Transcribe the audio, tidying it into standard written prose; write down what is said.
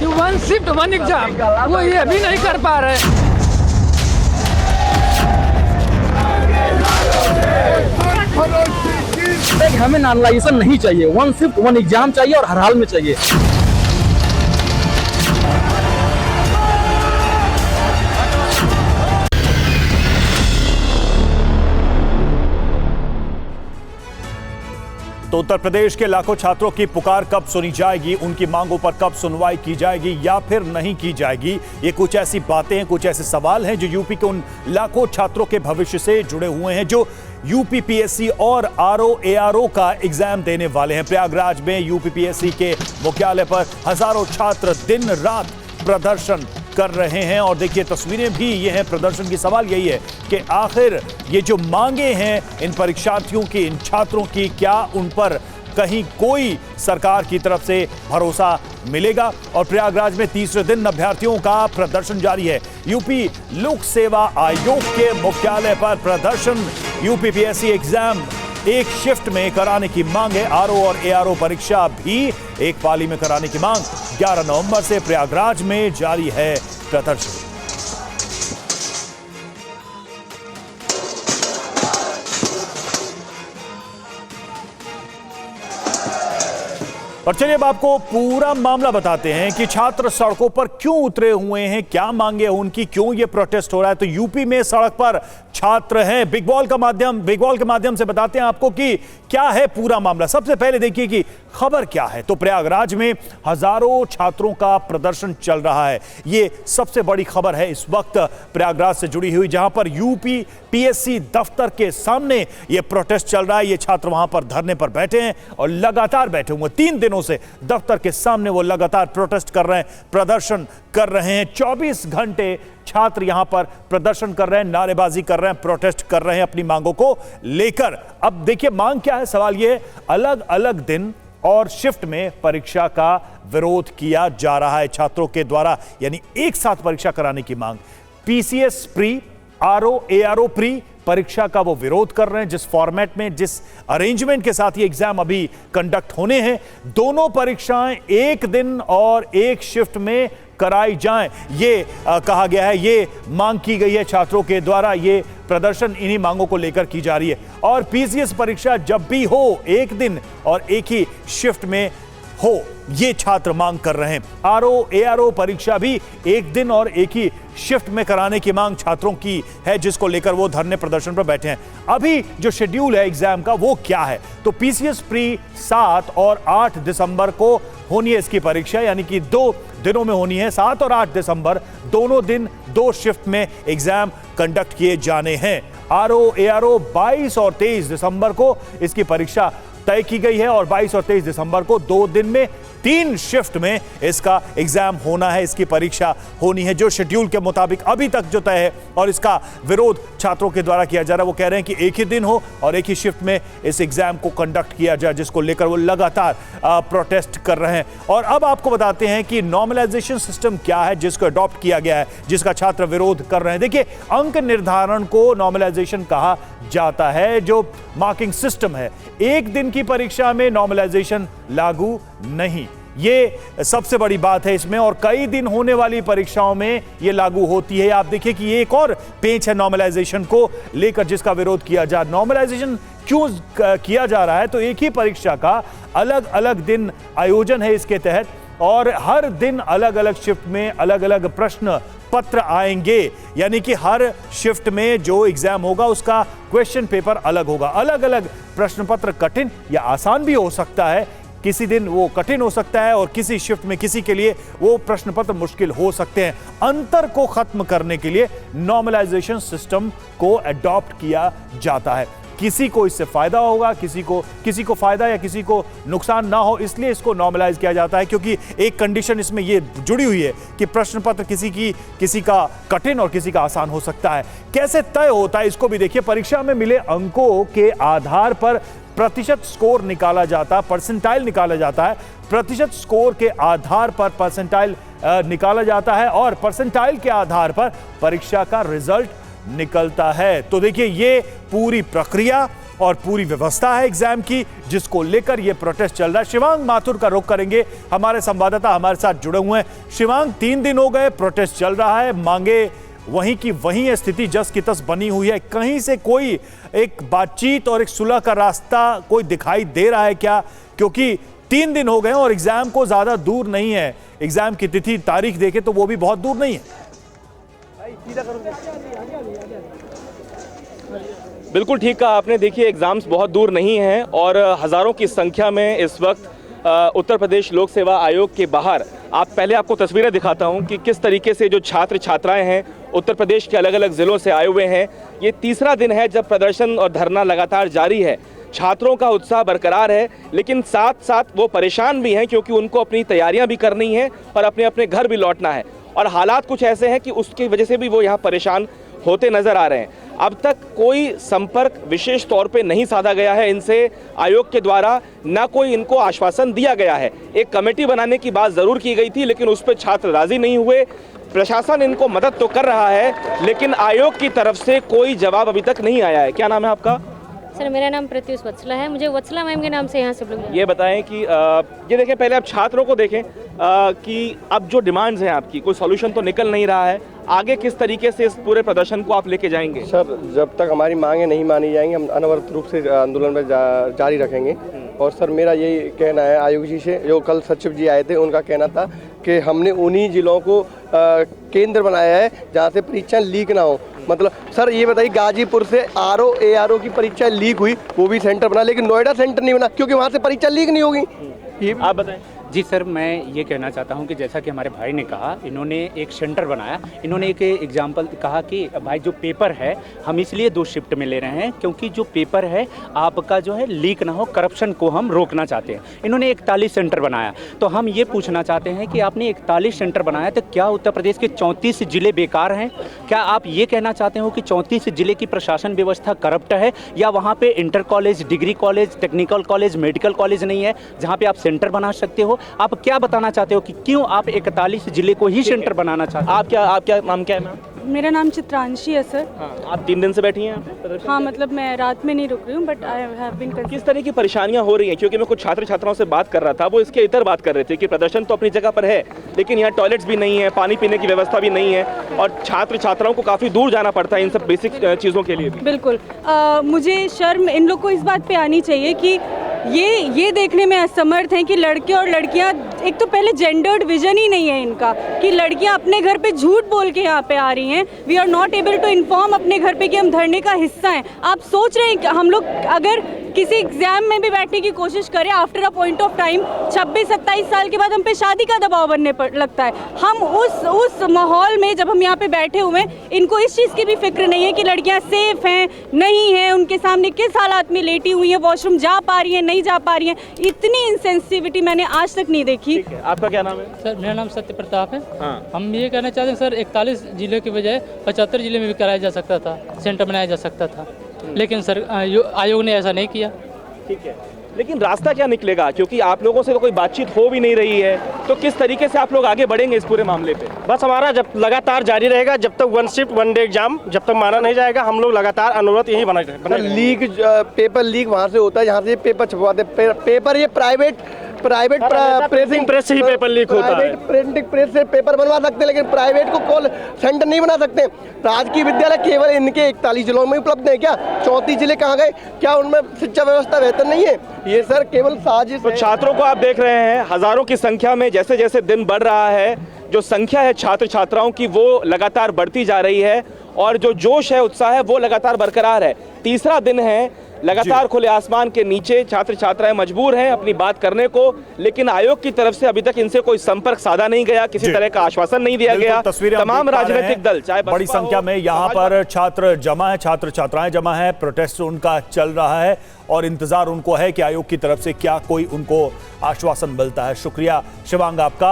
कि one shift one exam वो ये अभी नहीं कर पा रहे। हमें नॉर्मलाइजेशन नहीं चाहिए, वन शिफ्ट वन एग्जाम चाहिए और हर हाल में चाहिए। तो उत्तर प्रदेश के लाखों छात्रों की पुकार कब सुनी जाएगी, उनकी मांगों पर कब सुनवाई की जाएगी या फिर नहीं की जाएगी, ये कुछ ऐसी बातें हैं, कुछ ऐसे सवाल हैं जो यूपी के उन लाखों छात्रों के भविष्य से जुड़े हुए हैं जो यूपीपीएससी और आरओ-एआरओ का एग्जाम देने वाले हैं। प्रयागराज में यूपीपीएससी के मुख्यालय पर हजारों छात्र दिन रात प्रदर्शन कर रहे हैं और देखिए तस्वीरें भी ये हैं प्रदर्शन की। सवाल यही है कि आखिर ये जो मांगे हैं इन परीक्षार्थियों की, इन छात्रों की, क्या उन पर कहीं कोई सरकार की तरफ से भरोसा मिलेगा। और प्रयागराज में तीसरे दिन अभ्यर्थियों का प्रदर्शन जारी है। यूपी लोक सेवा आयोग के मुख्यालय पर प्रदर्शन। यूपीपीएससी एग्जाम एक शिफ्ट में कराने की मांग है। आरओ और एआरओ परीक्षा भी एक पाली में कराने की मांग। 11 नवंबर से प्रयागराज में जारी है प्रदर्शन। और चलिए अब आपको पूरा मामला बताते हैं कि छात्र सड़कों पर क्यों उतरे हुए हैं, क्या मांगे उनकी, क्यों ये प्रोटेस्ट हो रहा है। तो यूपी में सड़क पर छात्र हैं। बिग बॉल के माध्यम से बताते हैं आपको कि क्या है पूरा मामला। सबसे पहले देखिए कि खबर क्या है। तो प्रयागराज में हजारों छात्रों का प्रदर्शन चल रहा है। ये सबसे बड़ी खबर है इस वक्त प्रयागराज से जुड़ी हुई, जहां पर यूपी पीएससी दफ्तर के सामने ये प्रोटेस्ट चल रहा है। ये छात्र वहां पर धरने पर बैठे हैं और लगातार बैठे हुए 3 दिनों से दफ्तर के सामने वो लगातार प्रोटेस्ट कर रहे हैं, प्रदर्शन कर रहे हैं। 24 घंटे छात्र यहां पर प्रदर्शन कर रहे हैं, नारेबाजी कर रहे हैं, प्रोटेस्ट कर रहे हैं अपनी मांगों को लेकर। अब देखिए मांग क्या है। सवाल ये, अलग अलग दिन और शिफ्ट में परीक्षा का विरोध किया जा रहा है छात्रों के द्वारा, यानी एक साथ परीक्षा कराने की मांग। पीसीएस प्री, आरओ-एआरओ प्री परीक्षा का वो विरोध कर रहे हैं। जिस फॉर्मेट में, जिस अरेंजमेंट के साथ ये एग्जाम अभी कंडक्ट होने हैं, दोनों परीक्षाएं एक दिन और एक शिफ्ट में कराई जाएं, ये कहा गया है, ये मांग की गई है छात्रों के द्वारा। ये प्रदर्शन इन्हीं मांगों को लेकर की जा रही है। और पीसीएस परीक्षा जब भी हो एक दिन और एक ही शिफ्ट में हो, ये छात्र मांग कर रहे हैं। आरओ-एआरओ परीक्षा भी एक दिन और एक ही शिफ्ट में कराने की मांग छात्रों की है, जिसको लेकर वो धरने प्रदर्शन पर बैठे हैं। अभी जो शेड्यूल है एग्जाम का वो क्या है, तो पीसीएस प्री 7 और 8 दिसंबर को होनी है इसकी परीक्षा, यानी कि 2 दिनों में होनी है। 7 और 8 दिसंबर दोनों दिन 2 शिफ्ट में एग्जाम कंडक्ट किए जाने हैं। आरओ-एआरओ 22 और 23 दिसंबर को इसकी परीक्षा तय की गई है और 22 और 23 दिसंबर को 2 दिन में 3 शिफ्ट में इसका एग्जाम होना है, इसकी परीक्षा होनी है, जो शेड्यूल के मुताबिक अभी तक जो तय है। और इसका विरोध छात्रों के द्वारा किया जा रहा है। वो कह रहे हैं कि एक ही दिन हो और एक ही शिफ्ट में इस एग्जाम को कंडक्ट किया जाए, जिसको लेकर वो लगातार प्रोटेस्ट कर रहे हैं। और अब आपको बताते हैं कि नॉर्मलाइजेशन सिस्टम क्या है जिसको अडॉप्ट किया गया है, जिसका छात्र विरोध कर रहे हैं। देखिए, अंक निर्धारण को नॉर्मलाइजेशन कहा जाता है, जो मार्किंग सिस्टम है। एक दिन की परीक्षा में नॉर्मलाइजेशन लागू नहीं, ये सबसे बड़ी बात है इसमें। और कई दिन होने वाली परीक्षाओं में ये लागू होती है। आप देखिए कि ये एक और पेंच है नॉर्मलाइजेशन को लेकर, जिसका विरोध किया जा। नॉर्मलाइजेशन क्यों किया जा रहा है, तो एक ही परीक्षा का अलग अलग दिन आयोजन है इसके तहत, और हर दिन अलग अलग शिफ्ट में अलग अलग प्रश्न पत्र आएंगे, यानी कि हर शिफ्ट में जो एग्जाम होगा उसका क्वेश्चन पेपर अलग होगा। अलग अलग प्रश्न पत्र कठिन या आसान भी हो सकता है, किसी दिन वो कठिन हो सकता है और किसी शिफ्ट में किसी के लिए वो प्रश्न पत्र मुश्किल हो सकते हैं। अंतर को खत्म करने के लिए नॉर्मलाइजेशन सिस्टम को अडॉप्ट किया जाता है। किसी को इससे फायदा होगा, किसी को फायदा या किसी को नुकसान ना हो, इसलिए इसको नॉर्मलाइज किया जाता है। क्योंकि एक कंडीशन इसमें ये जुड़ी हुई है कि प्रश्न पत्र किसी का कठिन और किसी का आसान हो सकता है। कैसे तय होता है इसको भी देखिए। परीक्षा में मिले अंकों के आधार पर प्रतिशत स्कोर निकाला जाता है, परसेंटाइल निकाला जाता है। प्रतिशत स्कोर के आधार पर परसेंटाइल निकाला जाता है और परसेंटाइल के आधार पर परीक्षा का रिजल्ट निकलता है। तो देखिए, ये पूरी प्रक्रिया और पूरी व्यवस्था है एग्जाम की, जिसको लेकर ये प्रोटेस्ट चल रहा है। शिवांग माथुर का रुख करेंगे, हमारे संवाददाता हमारे साथ जुड़े हुए हैं। शिवांग, 3 दिन हो गए प्रोटेस्ट चल रहा है, मांगे वहीं की वहीं है, स्थिति जस की तस बनी हुई है। कहीं से कोई एक बातचीत और एक सुलह का रास्ता कोई दिखाई दे रहा है क्या? क्योंकि 3 दिन हो गए और एग्जाम को ज्यादा दूर नहीं है। एग्जाम की तिथि तारीख देखे तो वो भी बहुत दूर नहीं है। बिल्कुल ठीक कहा आपने। देखिए, एग्जाम्स बहुत दूर नहीं हैं और हज़ारों की संख्या में इस वक्त उत्तर प्रदेश लोक सेवा आयोग के बाहर आपको तस्वीरें दिखाता हूं कि किस तरीके से जो छात्र छात्राएं हैं उत्तर प्रदेश के अलग अलग ज़िलों से आए हुए हैं। ये तीसरा दिन है जब प्रदर्शन और धरना लगातार जारी है। छात्रों का उत्साह बरकरार है, लेकिन साथ साथ वो परेशान भी हैं क्योंकि उनको अपनी तैयारियां भी करनी है और अपने अपने घर भी लौटना है। और हालात कुछ ऐसे हैं कि उसकी वजह से भी वो यहाँ परेशान होते नजर आ रहे हैं। अब तक कोई संपर्क विशेष तौर पे नहीं साधा गया है इनसे आयोग के द्वारा, ना कोई इनको आश्वासन दिया गया है। एक कमेटी बनाने की बात ज़रूर की गई थी, लेकिन उस पर छात्र राजी नहीं हुए। प्रशासन इनको मदद तो कर रहा है, लेकिन आयोग की तरफ से कोई जवाब अभी तक नहीं आया है। क्या नाम है आपका? सर, मेरा नाम प्रत्युष वत्सला है। मुझे वत्सला मैम के नाम से यहाँ से बुलाया। ये बताएं कि ये देखें, पहले आप छात्रों को देखें कि अब जो डिमांड्स हैं आपकी, कोई सॉल्यूशन तो निकल नहीं रहा है। आगे किस तरीके से इस पूरे प्रदर्शन को आप लेके जाएंगे? सर, जब तक हमारी मांगें नहीं मानी जाएंगी, हम अनवरत रूप से आंदोलन में जारी रखेंगे। और सर, मेरा यही कहना है आयोग जी से, जो कल सचिव जी आए थे, उनका कहना था कि हमने उन्हीं जिलों को केंद्र बनाया है जहाँ से परीक्षाएं लीक ना हो। मतलब सर, ये बताइए, गाजीपुर से आरओ एआरओ की परीक्षा लीक हुई, वो भी सेंटर बना, लेकिन नोएडा सेंटर नहीं बना क्योंकि वहाँ से परीक्षा लीक नहीं होगी। ये आप बताएं। जी सर, मैं ये कहना चाहता हूँ कि जैसा कि हमारे भाई ने कहा, इन्होंने एक सेंटर बनाया। इन्होंने एक एग्जाम्पल कहा कि भाई जो पेपर है हम इसलिए 2 शिफ्ट में ले रहे हैं क्योंकि जो पेपर है आपका जो है लीक ना हो, करप्शन को हम रोकना चाहते हैं। इन्होंने 41 सेंटर बनाया। तो हम ये पूछना चाहते हैं कि आपने 41 सेंटर बनाया तो क्या उत्तर प्रदेश के 34 जिले बेकार हैं? क्या आप ये कहना चाहते हो कि 34 जिले की प्रशासन व्यवस्था करप्ट है, या वहाँ पे inter college, degree college, technical college, medical college नहीं है जहाँ पे आप सेंटर बना सकते हो? आप क्या बताना चाहते हो कि क्यों आप 41 जिले को ही सेंटर बनाना चाहते हो? आप क्या नाम क्या है मैम? मेरा नाम चित्रांशी है सर। हाँ, आप 3 दिन से बैठी हैं यहाँ? हाँ, मतलब मैं रात में नहीं रुक रही हूँ, बट आई हैव बीन। किस तरह की परेशानियां हो रही हैं? क्योंकि मैं कुछ छात्र छात्राओं से बात कर रहा था, वो इसके इतर बात कर रहे थे कि प्रदर्शन तो अपनी जगह पर है, लेकिन यहाँ टॉयलेट्स भी नहीं है, पानी पीने की व्यवस्था भी नहीं है और छात्र छात्राओं को काफ़ी दूर जाना पड़ता है इन सब बेसिक चीज़ों के लिए भी। बिल्कुल। मुझे शर्म इन लोग को इस बात पे आनी चाहिए कि ये देखने में असमर्थ हैं कि लड़के और लड़कियां, एक तो पहले जेंडर्ड विजन ही नहीं है इनका कि लड़कियां अपने घर पे झूठ बोल के यहाँ पे आ रही हैं। We are not able to inform अपने घर पे कि हम धरने का हिस्सा हैं। आप सोच रहे हैं कि हम लोग अगर किसी एग्जाम में भी बैठने की कोशिश करें, after a point of time 26-27 साल के बाद हम पे शादी का दबाव बनने पर लगता है। हम उस माहौल में जब हम यहाँ पे बैठे हुए हैं, इनको इस चीज़ की भी फिक्र नहीं है कि लड़कियाँ सेफ हैं नहीं हैं, उनके सामने किस हालात में लेटी हुई हैं, वॉशरूम जा पा रही हैं नहीं जा पा रही हैं। इतनी इंसेंसिटिविटी मैंने आज तक नहीं देखी। आपका क्या नाम है? सर, मेरा नाम सत्य प्रताप है। हाँ। हम ये कहना चाहते हैं सर, 41 जिले के बजाय 75 जिले में भी कराया जा सकता था, सेंटर बनाया जा सकता था, लेकिन सर आयोग ने ऐसा नहीं किया। ठीक है, लेकिन रास्ता क्या निकलेगा? क्योंकि आप लोगों से तो कोई बातचीत हो भी नहीं रही है, तो किस तरीके से आप लोग आगे बढ़ेंगे इस पूरे मामले पे? बस हमारा जब लगातार जारी रहेगा, जब तक 1 शिफ्ट 1 डे एग्जाम जब तक माना नहीं जाएगा, हम लोग लगातार अनवरत यही बना लीक पेपर लीक वहाँ से होता है जहाँ से पेपर छपवाते। पेपर ये प्राइवेट प्रिंटिंग प्रेस से ही पेपर लीक होता है। प्रिंटिंग प्रेस से पेपर बनवा सकते हैं, लेकिन प्राइवेट को कॉल सेंटर नहीं बना सकते। राजकीय विद्यालय केवल इनके 41 जिलों में उपलब्ध है क्या? 34 जिले कहाँ गए? क्या उनमें शिक्षा व्यवस्था बेहतर नहीं है? ये सर केवल साजिश तो छात्रों को आप देख रहे हैं, हजारों की संख्या में जैसे जैसे दिन बढ़ रहा है, जो संख्या है छात्र छात्राओं की वो लगातार बढ़ती जा रही है और जो जोश है, उत्साह है, वो लगातार बरकरार है। तीसरा दिन है, लगातार खुले आसमान के नीचे छात्र छात्राएं मजबूर हैं अपनी बात करने को, लेकिन आयोग की तरफ से अभी तक इनसे कोई संपर्क साधा नहीं गया, किसी तरह का आश्वासन नहीं दिया गया। तमाम राजनीतिक दल, चाहे बड़ी संख्या में यहाँ पर छात्र जमा है, छात्र छात्राएं जमा है, प्रोटेस्ट उनका चल रहा है और इंतजार उनको है कि आयोग की तरफ से क्या कोई उनको आश्वासन मिलता है। शुक्रिया शिवांग आपका।